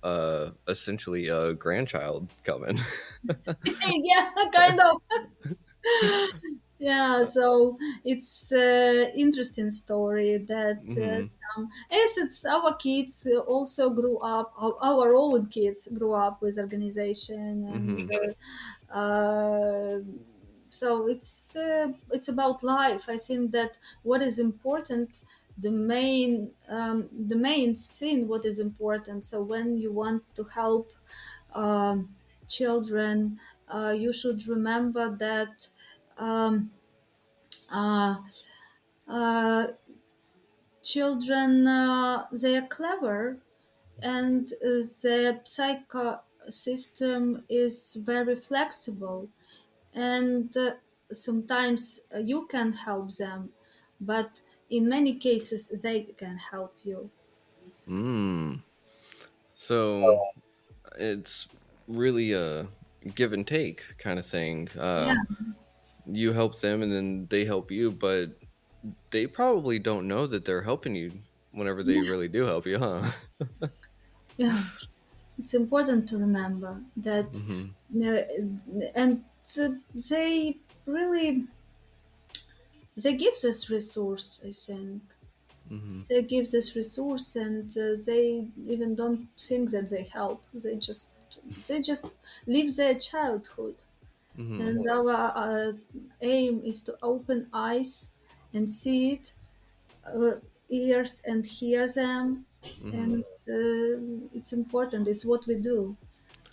essentially a grandchild coming. Yeah, kind of. Yeah, so it's interesting story that Hmm. some, yes, it's our kids also grew up, our own kids grew up with organization, and Hmm. so it's about life. I think that what is important, the main thing, what is important. So when you want to help um, children, you should remember that. Um, uh, uh, Children, they are clever, and the psycho system is very flexible, and sometimes you can help them, but in many cases they can help you. Mm. So it's really a give and take kind of thing. Yeah, You help them and then they help you, but they probably don't know that they're helping you whenever they really do help you, huh? yeah, it's important to remember that, Hmm. and they really, they give us resource, I think. Hmm. They give this resource, and they even don't think that they help. They just live their childhood, Hmm. and our aim is to open eyes and see it, uh, ears and hear them, Hmm. and it's important. It's what we do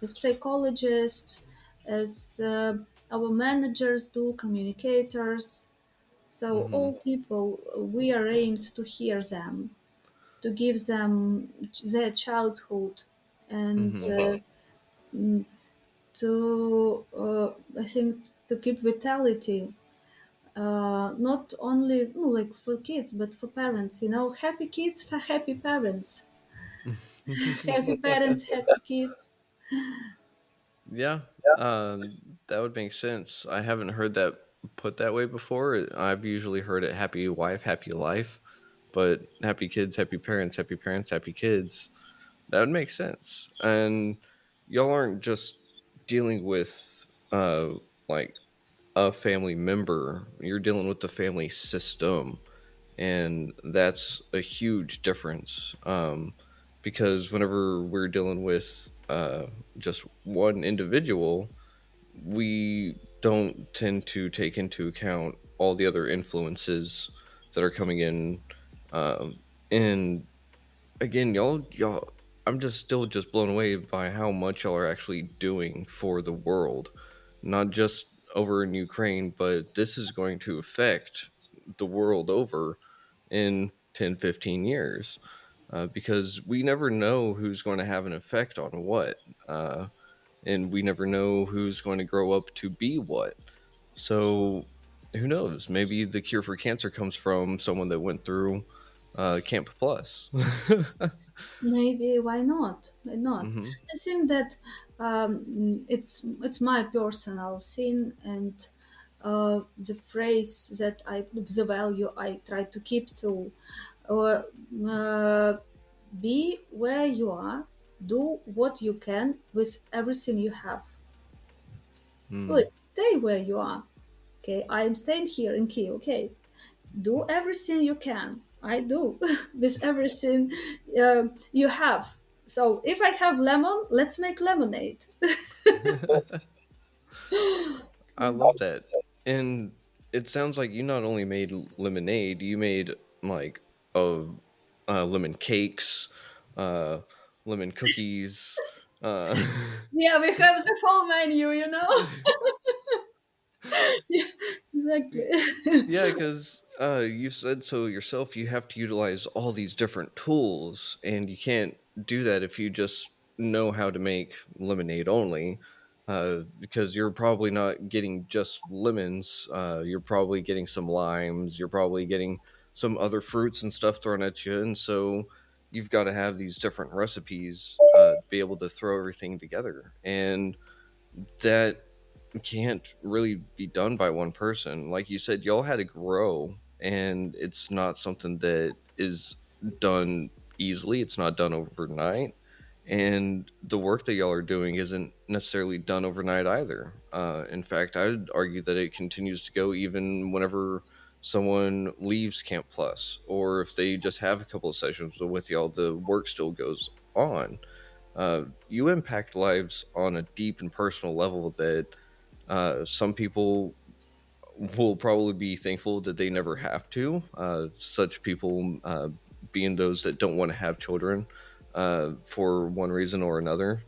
as psychologists, as our managers do, communicators. So Hmm. all people, we are aimed to hear them, to give them their childhood, and Hmm. to I think to keep vitality, not only like for kids but for parents. Happy kids for happy parents, happy parents, happy kids. Yeah, that would make sense. I haven't heard that put that way before. I've usually heard it happy wife, happy life, but happy kids, happy parents, happy parents, happy kids. That would make sense. And y'all aren't just dealing with like a family member, you're dealing with the family system. And that's a huge difference. Because whenever we're dealing with just one individual, we don't tend to take into account all the other influences that are coming in. And again, y'all, I'm just still just blown away by how much y'all are actually doing for the world, not just over in Ukraine, but this is going to affect the world over in 10, 15 years. Because we never know who's going to have an effect on what. And we never know who's going to grow up to be what. So who knows? Maybe the cure for cancer comes from someone that went through Camp Plus. Maybe, why not? Why not? Hmm. I think that it's my personal thing, and the phrase that the value I try to keep to, uh, uh, be where you are, do what you can with everything you have. Mm. Good, stay where you are. Okay, I am staying here in Kiev. Okay, do everything you can. I do with everything you have. So if I have lemon, let's make lemonade. I love that. And it sounds like you not only made lemonade, you made like a lemon cakes, uh, lemon cookies. Uh, Yeah, we have the whole menu. Yeah, exactly. yeah, because You said so yourself. You have to utilize all these different tools, and you can't do that if you just know how to make lemonade only. Because you're probably not getting just lemons. You're probably getting some limes. You're probably getting some other fruits and stuff thrown at you, and so you've got to have these different recipes to be able to throw everything together. And that can't really be done by one person. Like you said, y'all had to grow, and it's not something that is done easily. It's not done overnight. And the work that y'all are doing isn't necessarily done overnight either. In fact, I would argue that it continues to go even whenever someone leaves Camp Plus, or if they just have a couple of sessions with y'all, the work still goes on. You impact lives on a deep and personal level that some people will probably be thankful that they never have to. Such people being those that don't want to have children for one reason or another,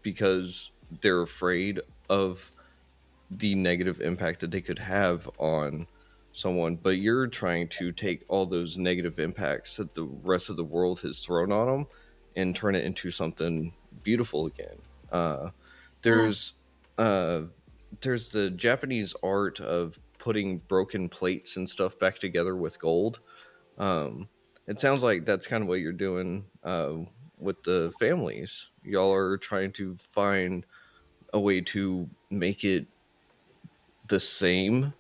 because they're afraid of the negative impact that they could have on someone. But you're trying to take all those negative impacts that the rest of the world has thrown on them and turn it into something beautiful again. Ah, There's uh, there's the Japanese art of putting broken plates and stuff back together with gold. Um, it sounds like that's kind of what you're doing with the families. Y'all are trying to find a way to make it the same,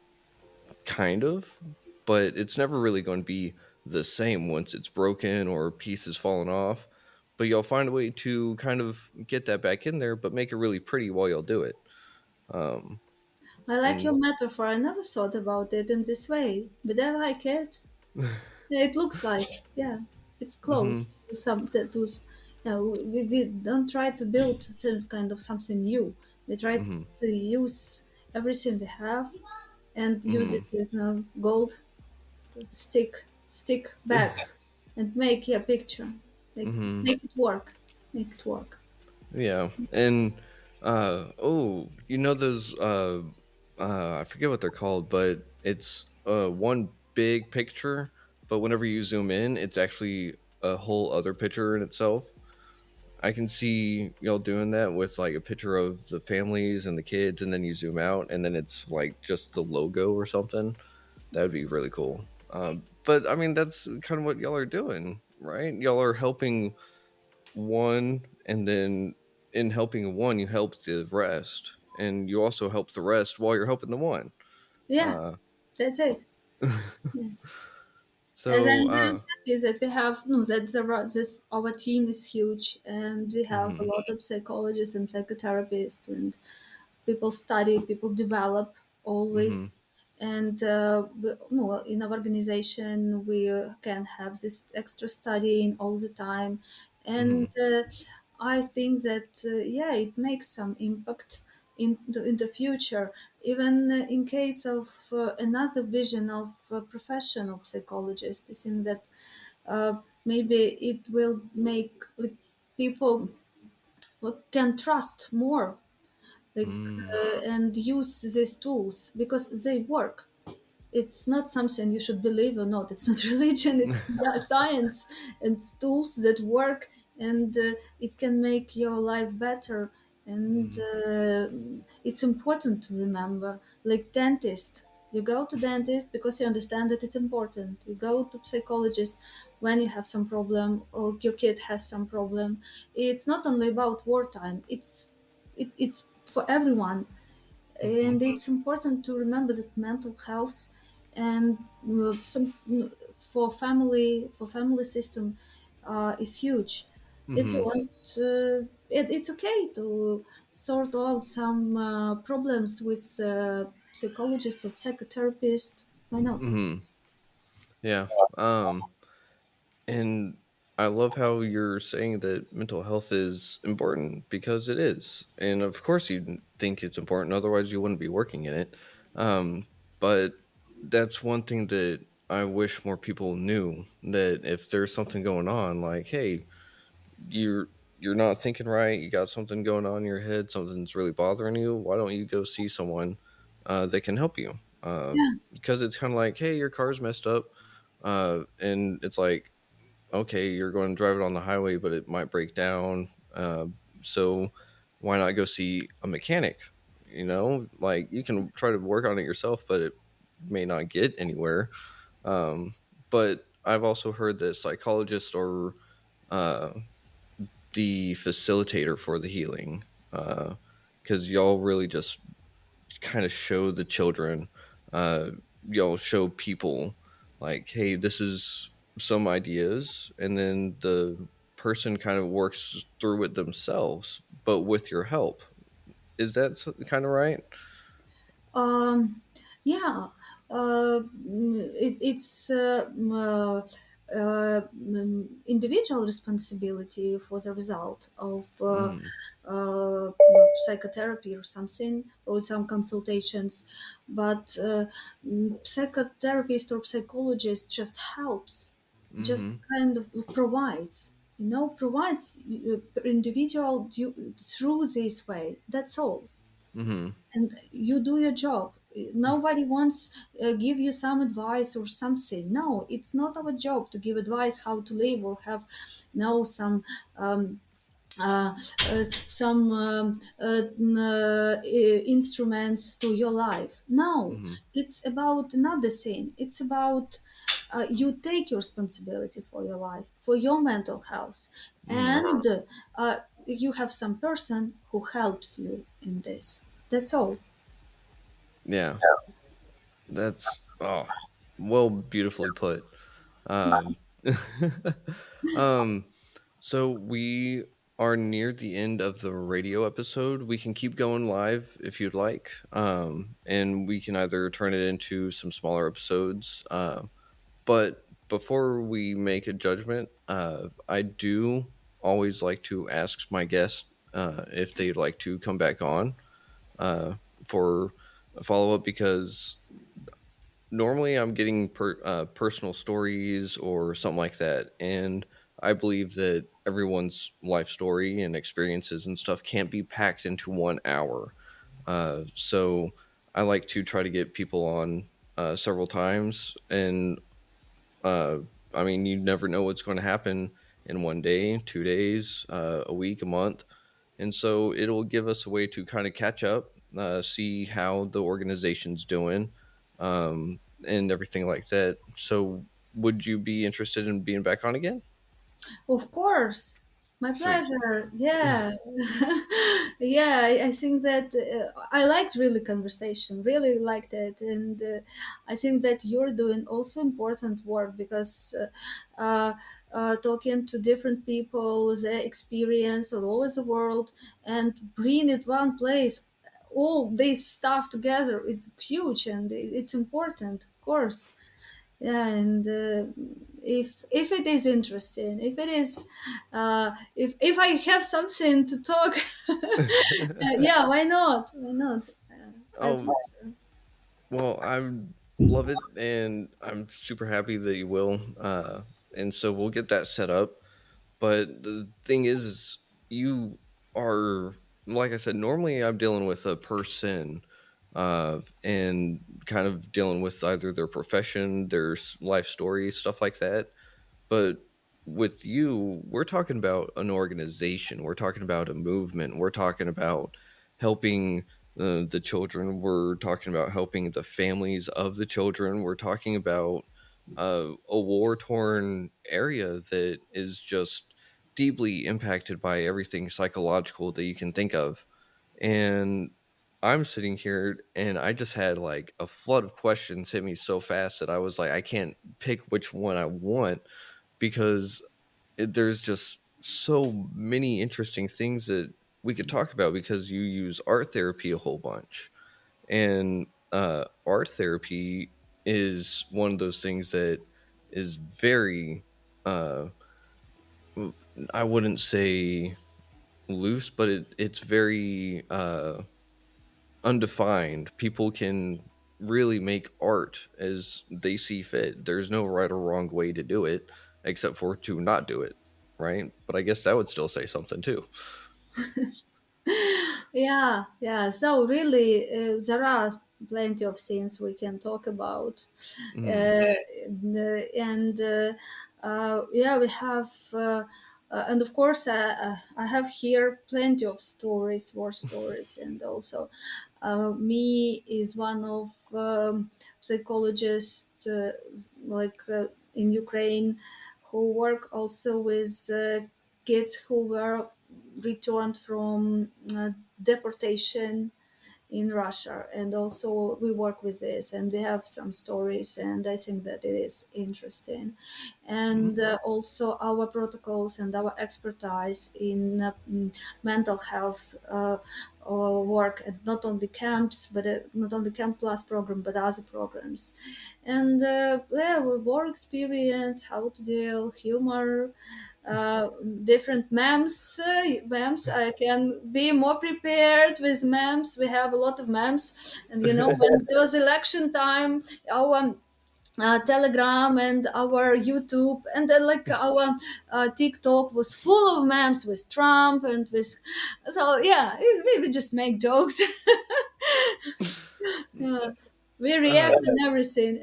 kind of, but it's never really going to be the same once it's broken or pieces falling off. But you'll find a way to kind of get that back in there, but make it really pretty while you'll do it. Um, I like your and metaphor. I never thought about it in this way, but I like it. Yeah, it looks like, yeah, it's close mhm, to some yeah, we don't try to build some kind of something new. We try mhm, to use everything we have and use mhm, it with gold to stick back and make a picture, like mhm. make it work, make it work. Yeah, and oh, you know those I forget what they're called, but it's one big picture, but whenever you zoom in, it's actually a whole other picture in itself. I can see y'all doing that with like a picture of the families and the kids, and then you zoom out, and then it's like just the logo or something. That would be really cool. But I mean, that's kind of what y'all are doing, right? Y'all are helping one, and then in helping one, you help the rest, and you also help the rest while you're helping the one. Yeah, Uh, that's it. Yes. And so, I'm happy that we have no that this our team is huge and we have a mhm, lot of psychologists and psychotherapists and people study, people develop mhm, always. And no, in our organization, we can have this extra studying all the time. And mhm, I think that, yeah, it makes some impact in the future, even in case of another vision of profession of psychologist. I think that maybe it will make like, people can trust more like mm, and use these tools because they work. It's not something you should believe or not. It's not religion. It's science and tools that work, and it can make your life better. And mhm, it's important to remember, like dentist. You go to dentist because you understand that it's important. You go to psychologist when you have some problem or your kid has some problem. It's not only about wartime. It's for everyone, mhm, and it's important to remember that mental health and some for family system is huge. If you mhm, want, it's okay to sort out some problems with psychologist or psychotherapist. Why not? mhm. Yeah. And I love how you're saying that mental health is important because it is. And of course, you think it's important, otherwise, you wouldn't be working in it. But that's one thing that I wish more people knew, that if there's something going on, like, hey, you're you're not thinking right, you got something going on in your head, something's really bothering you, why don't you go see someone that can help you? Yeah. because it's kind of like, hey, your car's messed up, and it's like, okay, you're going to drive it on the highway, but it might break down. So why not go see a mechanic? You know, like you can try to work on it yourself, but it may not get anywhere. Um, but I've also heard that psychologists are uh, the facilitator for the healing, because y'all really just kind of show the children, uh, y'all show people like, hey, this is some ideas, and then the person kind of works through it themselves, but with your help. Is that kind of right? Um, yeah, it's individual responsibility for the result of Mm, psychotherapy or something, or some consultations. But psychotherapist or psychologist just helps, just mm-hmm, kind of provides. Provides individual through this way. That's all, mm-hmm, and you do your job. Nobody wants give you some advice or something. No, it's not our job to give advice how to live or have some um, uh, instruments to your life. No, mm-hmm, it's about another thing. It's about you take your responsibility for your life, for your mental health, mm. and you have some person who helps you in this. That's all. Yeah, that's, oh, well, beautifully put. Um, um, so we are near the end of the radio episode. We can keep going live if you'd like, and we can either turn it into some smaller episodes. But before we make a judgment, I do always like to ask my guests if they'd like to come back on uh, for a follow up, because normally I'm getting personal stories or something like that, and I believe that everyone's life story and experiences and stuff can't be packed into 1 hour. So I like to try to get people on several times, and uh, I mean, you never know what's going to happen in 1 day, 2 days, a week, a month. And so it'll give us a way to kind of catch up, see how the organization's doing, and everything like that. So, would you be interested in being back on again? Of course, my Sweet. pleasure. Yeah, yeah. I think that I liked really conversation. Really liked it, and I think that you're doing also important work because talking to different people, their experience all over the world, and bring it one place, all this stuff together. It's huge and it's important, of course. Yeah, and if it is interesting, if it is if I have something to talk, yeah, why not, why not? My Oh, pleasure. well, I love it, and I'm super happy that you will. And so we'll get that set up. But the thing is you are, like I said, normally I'm dealing with a person, and kind of dealing with either their profession, their life story, stuff like that. But with you, we're talking about an organization. We're talking about a movement. We're talking about helping the children. We're talking about helping the families of the children. We're talking about a war torn area that is just deeply impacted by everything psychological that you can think of. And I'm sitting here and I just had like a flood of questions hit me so fast that I was like, I can't pick which one I want, because there's just so many interesting things that we could talk about, because you use art therapy a whole bunch. And art therapy is one of those things that is very, uh, I wouldn't say loose, but it's very undefined. People can really make art as they see fit. There's no right or wrong way to do it, except for to not do it, right? But I guess that would still say something too. Yeah, yeah. So really, there are. plenty of things we can talk about. Mhm. And yeah, we have. And of course, I have here plenty of stories, war stories, and also me is one of psychologists in Ukraine who work also with kids who were returned from deportation in Russia, and also we work with this, and we have some stories, and I think that it is interesting, and Mhm. also our protocols and our expertise in mental health work, and not only camps, but not only Camp Plus program, but other programs, and yeah, war experience, how to deal, humor, uh, different memes. Memes. I can be more prepared with memes. We have a lot of memes, and when it was election time, our Telegram and our YouTube and like our TikTok was full of memes with Trump and with. So yeah, we just make jokes. Yeah. We react Uh, on everything.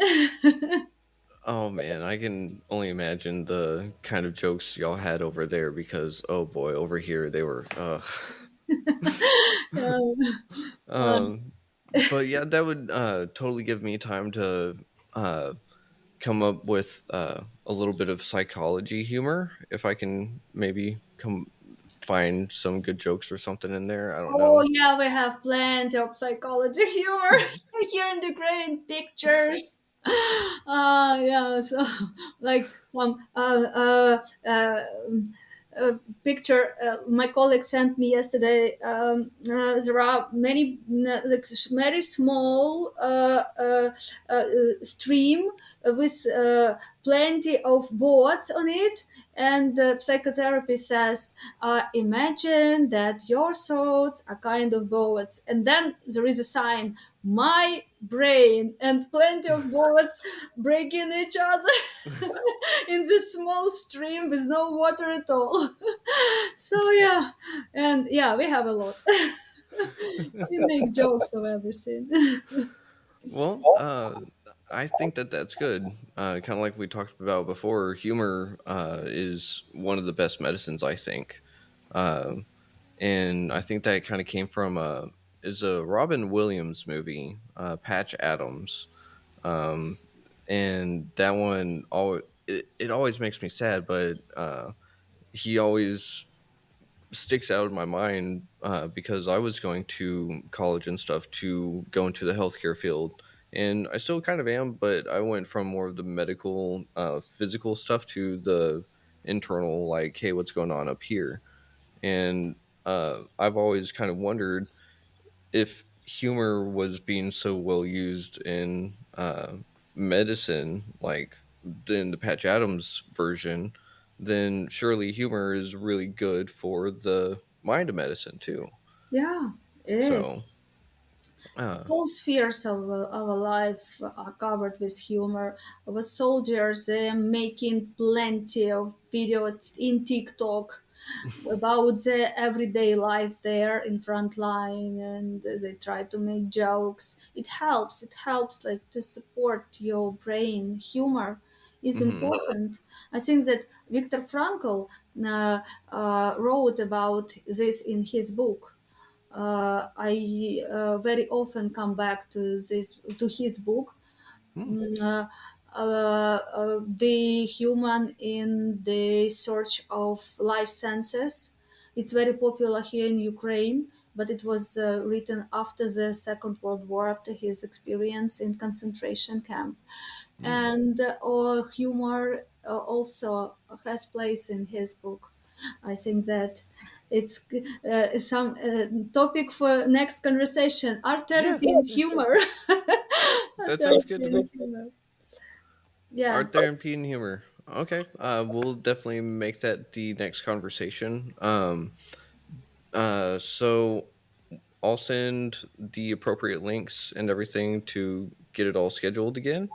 oh man, I can only imagine the kind of jokes y'all had over there because oh boy, over here they were Yeah. Uh, um but yeah, that would totally give me time to uh come up with a little bit of psychology humor if I can maybe come find some good jokes or something in there. I don't Oh know. yeah, we have plenty of psychology humor here in the great pictures. Yeah, so like some picture my colleague sent me yesterday. There are many like very small stream with plenty of boards on it, and the psychotherapy says, imagine that your thoughts are kind of bullets, and then there is a sign, my brain, and plenty of bullets breaking each other in this small stream with no water at all. So yeah, and yeah, we have a lot. We make jokes of everything. Well, I think that that's good. Kind of like we talked about before, humor is one of the best medicines, I think. Um, and I think that kind of came from is a Robin Williams movie, Patch Adams, um, and that one it always makes me sad, but he always sticks out in my mind because I was going to college and stuff to go into the healthcare field, and I still kind of am, but I went from more of the medical, physical stuff to the internal, like, hey, what's going on up here? And I've always kind of wondered if humor was being so well used in medicine, like in the Patch Adams version, then surely humor is really good for the mind of medicine too. Yeah, it So, is. uh, All spheres of our life are covered with humor. Our soldiers making plenty of videos in TikTok about the everyday life there in front line, and they try to make jokes. It helps like to support your brain. Humor is mhm, important. I think that Viktor Frankl wrote about this in his book. I very often come back to his book, mm, mm, uh, the human in the search of life senses. It's very popular here in Ukraine, but it was written after the Second World War, after his experience in concentration camp, mm. and humor also has place in his book. I think that it's some topic for next conversation. Art Yeah, therapy and humor. Art that sounds therapy good to and me. humor. Yeah. Art therapy and humor. Okay, we'll definitely make that the next conversation. So I'll send the appropriate links and everything to get it all scheduled again.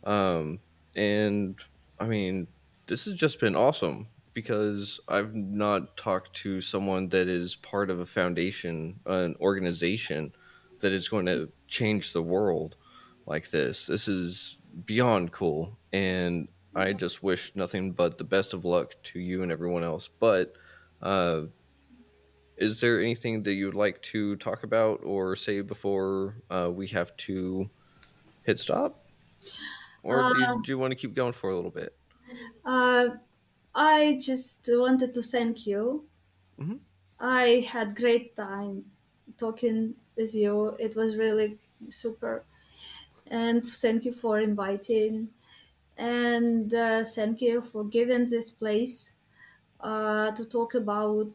Um, and I mean, this has just been awesome because I've not talked to someone that is part of a foundation, an organization that is going to change the world like this. This is beyond cool, and I just wish nothing but the best of luck to you and everyone else. But uh, is there anything that you'd like to talk about or say before we have to hit stop? Or Uh, do you want to keep going for a little bit? uh, I just wanted to thank you. Hmm. I had great time talking with you. It was really super. And thank you for inviting. And thank you for giving this place to talk about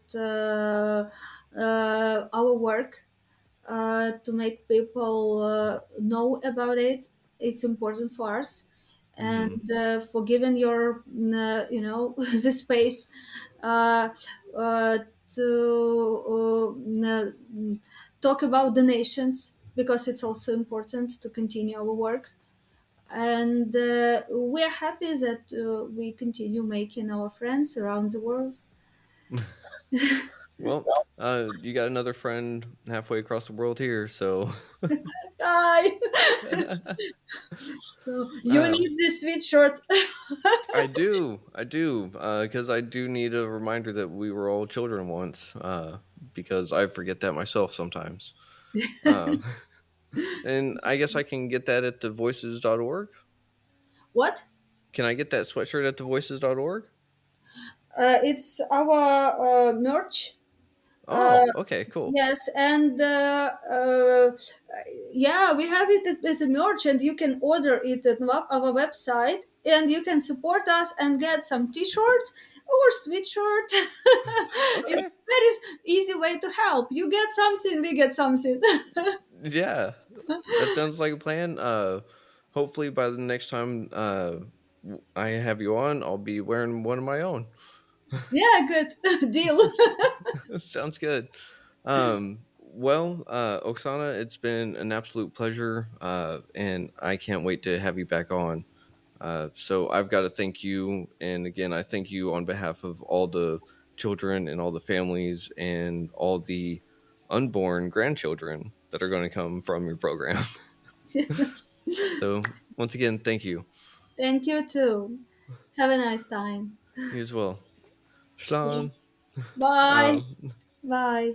our work, to make people know about it. It's important for us, Hmm. and for giving your the space uh, uh, to talk about donations, because it's also important to continue our work. And we're happy that we continue making our friends around the world. Well, you got another friend halfway across the world here, so Hi. So you uh, need this sweatshirt. I do, because I do need a reminder that we were all children once, because I forget that myself sometimes. Um, and I guess I can get that at thevoices.org. What? Can I get that sweatshirt at thevoices.org? It's our merch. Uh, Oh, okay, cool. yes, and yeah, we have it as a merch, and you can order it at our website, and you can support us and get some T-shirt or sweatshirt. Okay. It's very easy way to help. You get something, we get something. Yeah, that sounds like a plan. Hopefully by the next time I have you on, I'll be wearing one of my own. Yeah, good deal. Sounds good. Well, Oksana, it's been an absolute pleasure, and I can't wait to have you back on. So I've got to thank you, and again, I thank you on behalf of all the children and all the families and all the unborn grandchildren that are going to come from your program. So once again, thank you. Thank you too. Have a nice time. You as well. Yeah. Schlan. Bye. Um, Bye.